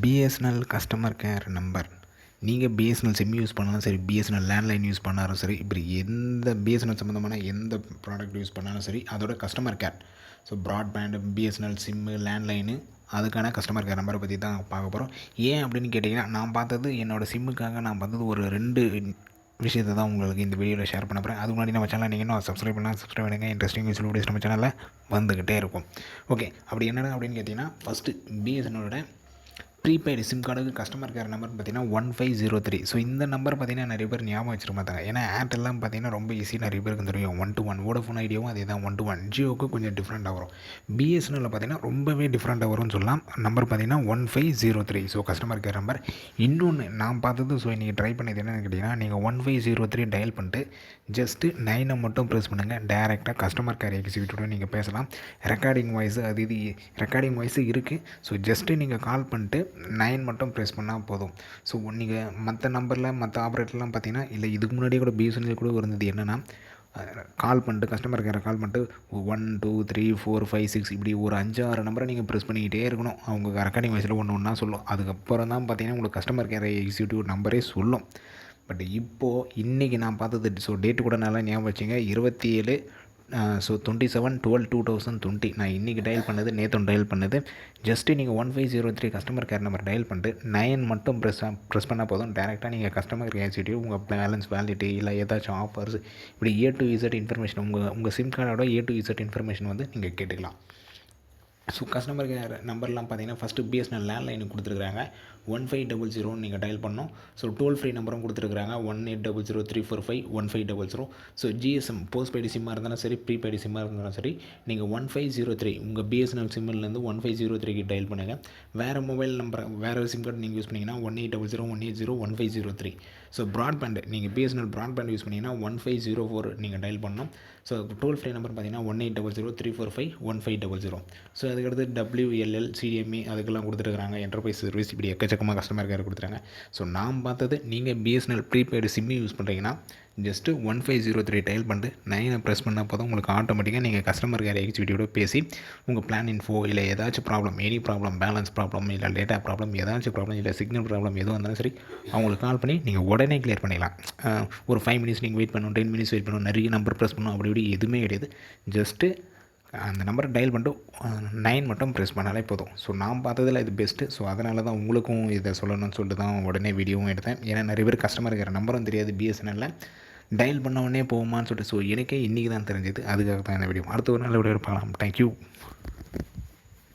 BSNL customer care number. நீங்கள் BSNL sim use பண்ணாலும் சரி, பிஎஸ்என்எல் லேண்ட்லைன் யூஸ் பண்ணாலும் சரி, இப்படி எந்த பிஎஸ்என்எல் சம்மந்தமான எந்த ப்ராடக்ட் யூஸ் பண்ணாலும் சரி, அதோட customer care. So broadband, BSNL sim, landline, அதுக்கான கஸ்டமர் கேர் நம்பரை பற்றி தான் பார்க்க போகிறோம். ஏன் அப்படின்னு கேட்டிங்கன்னா, நான் பார்த்தது என்னோடய சிம்முக்காக நான் பார்த்தது ஒரு 2 விஷயத்தை தான் உங்களுக்கு இந்த வீடியோவில் ஷேர் பண்ண போகிறேன். அதுக்கு முன்னாடி நம்ம சேனல் நீங்கள் இன்னும் சப்ஸ்கிரைப் பண்ணுங்க. இன்ட்ரெஸ்டிங் யூஸ்ஃபுல் வீடியோஸ் நம்ம சேனலில் வந்துக்கிட்டே இருக்கும். ஓகே, அப்படி என்னடா அப்படின்னு கேட்டிங்கன்னா, ஃபஸ்ட்டு பிஎஸ்என்எலோட ப்ரீபெய்டு சிம் கார்டுக்கு கஸ்டமர் கேர் நம்பர் பார்த்தீங்கன்னா 1503. ஸோ இந்த நம்பர் பார்த்தீங்கன்னா நிறைய பேர் ஞாபகம் வச்சிருக்க மாட்டாங்க. ஏன்னா ஏர்டெல்லாம் பார்த்தீங்கன்னா ரொம்ப ஈஸியாக நிறைய பேருக்கு தெரியும் 1-1. வோடஃபோன் ஐடியாவும் அதே தான் 1-1. ஜியோவுக்கு கொஞ்சம் டிஃப்ரெண்ட்டாக வரும். பிஎஸ்என்எல்ல பார்த்தீங்கன்னா ரொம்பவே டிஃப்ரெண்ட்டாக வரும்னு சொல்லலாம். நம்பர் பார்த்தீங்கன்னா 1503. So customer care number. இன்னொன்று நான் பார்த்தது, ஸோ நீங்கள் ட்ரை பண்ணது என்னென்னு கேட்டிங்கன்னா, நீங்கள் 1503 டயல் பண்ணிட்டு ஜஸ்ட்டு 9 மட்டும் ப்ரெஸ் பண்ணுங்கள். டேரெக்டாக கஸ்டமர் கேர் எக்ஸிக்யூட்டிவோட நீங்கள் பேசலாம். ரெக்கார்டிங் வாய்ஸ் இது ரெக்கார்டிங் வாய்ஸு இருக்குது. ஸோ ஜஸ்ட்டு நீங்கள் கால் பண்ணிட்டு 9 மட்டும் ப்ரெஸ் பண்ணால் போதும். ஸோ நீங்கள் மற்ற நம்பரில் மற்ற ஆப்ரேட்டர்லாம் பார்த்தீங்கன்னா, இல்லை இதுக்கு முன்னாடியே கூட பிஎஸ்என்எல் கூட இருந்தது என்னென்னா, கால் பண்ணிட்டு கஸ்டமர் கேரை கால் பண்ணிட்டு 1 2 3 4 5 6 இப்படி ஒரு 5-6 நம்பரை நீங்கள் ப்ரெஸ் பண்ணிக்கிட்டே இருக்கணும். அவங்க ரெக்கார்டிங் வாய்ஸில் ஒன்று ஒன்றா சொல்லும். அதுக்கப்புறம் தான் பார்த்தீங்கன்னா உங்களுக்கு கஸ்டமர் கேர் எக்ஸிக்யூட்டிவ் நம்பரே சொல்லும். பட் இப்போது இன்றைக்கி நான் பார்த்தது, ஸோ டேட்டு கூட நல்லா ஞாபகம் வச்சுங்க, 27 ஸோ 27/12/2020. நான் இன்றைக்கி டயல் பண்ணது, நேற்று டயல் பண்ணது. ஜஸ்ட்டு நீங்கள் 1503 கஸ்டமர் கேர் நம்பர் டயல் பண்ணிட்டு 9 மட்டும் ப்ரெஸ் பண்ணால் போதும். டேரெக்டாக நீங்கள் கஸ்டமர் கேர் எக்ஸிக்யூட்டிவ் உங்கள் பேலன்ஸ், வேலிடிட்டி, இல்லை ஏதாச்சும் ஆஃபர்ஸ், இப்படி A to Z இன்ஃபர்மேஷன், உங்கள் சிம் கார்டோட A to Z இன்ஃபர்மேஷன் வந்து நீங்கள் கேட்டுக்கலாம். ஸோ கஸ்டமர் கேர் நம்பர்லாம் பார்த்தீங்கன்னா ஃபஸ்ட்டு பிஎஸ்என்எல் லேண்ட்லைனுக்கு கொடுத்துருக்காங்க 1500 நீங்கள் டயல் பண்ணோம். ஸோ டோல் ஃப்ரீ நம்பரும் கொடுத்துருக்காங்க 1800-345-1500. ஸோ ஜிஎஸ்எம் போஸ்ட்பெய்டு சிம்மாக இருந்தாலும் சரி, ப்ரீபெய்டு சிம்மாக இருந்தாலும் சரி, நீங்கள் 1503 உங்கள் பிஎஸ்என்எல் சிம்மிலேருந்து 1503க்கு டயல் பண்ணுங்கள். வேறு மொபைல் நம்பர், வேறு சிம் கார்டு நீங்கள் யூஸ் பண்ணிங்கன்னா 1800-180-1503. ஸோ ப்ராட்பேண்டு, நீங்கள் பிஎஸ்என்எல் ப்ராட்பேண்ட் யூஸ் பண்ணிங்கன்னா 1504 நீங்கள் டயல் பண்ணணும். ஸோ டோல் ஃப்ரீ நம்பர் பார்த்தீங்கன்னா 1800-345-1500. ஸோ அதுக்கடுத்து WLL, CDME அதுக்கெல்லாம் கொடுத்துருக்காங்க. என்டர்பிரைஸ் சர்வீஸ், இப்படி எக்கச்சக்கமாக கஸ்டமர் கேர் கொடுத்துருக்காங்க. ஸோ நான் பார்த்தது, நீங்கள் பிஎஸ்என்எல் ப்ரீபெய்டு சிம்மு யூஸ் பண்ணுறீங்கன்னா ஜஸ்ட்டு 1503 டயல் பண்ணிட்டு 9 ப்ரெஸ் பண்ணால் போதும். உங்களுக்கு ஆட்டோமேட்டிக்காக நீங்கள் கஸ்டமர் கேர் எக்ஸிக்யூட்டிவோட பேசி உங்கள் பிளான் இன்ஃபோ, இல்லை ஏதாச்சும் problem, any problem, balance problem, இல்லை டேட்டா ப்ராப்ளம், ஏதாச்சும் ப்ராப்ளம், இல்லை சிக்னல் ப்ராப்ளம் எதுவும் இருந்தாலும் சரி, அவங்களுக்கு கால் பண்ணி நீங்கள் உடனே கிளியர் பண்ணிடலாம். ஒரு 5 மினிட்ஸ் நீங்கள் வெயிட் பண்ணணும், 10 மினிட்ஸ் வெயிட் பண்ணணும், நிறைய நம்பர் ப்ரெஸ் பண்ணணும், அப்படி இப்படி எதுவுமே கிடையாது. ஜஸ்ட்டு அந்த நம்பரை டயல் பண்ணிட்டு 9 மட்டும் ப்ரெஸ் பண்ணாலே போதும். ஸோ நான் பார்த்ததில் இது பெஸ்ட்டு. ஸோ அதனால தான் உங்களுக்கும் இதை சொல்லணும்னு சொல்லிட்டு தான் உடனே வீடியோவும் எடுத்தேன். ஏன்னா நிறைய பேர் கஸ்டமர் கேர் நம்பரும் தெரியாது பிஎஸ்என்எல்லில், டயல் பண்ண உடனே போகுமான்னு சொல்லிட்டு. ஸோ எனக்கே இன்றைக்கி தான் தெரிஞ்சது. அதுக்காக தான் இந்த வீடியோ. அடுத்த ஒரு நல்ல வீடியோ பார்க்கலாம். தேங்க்யூ.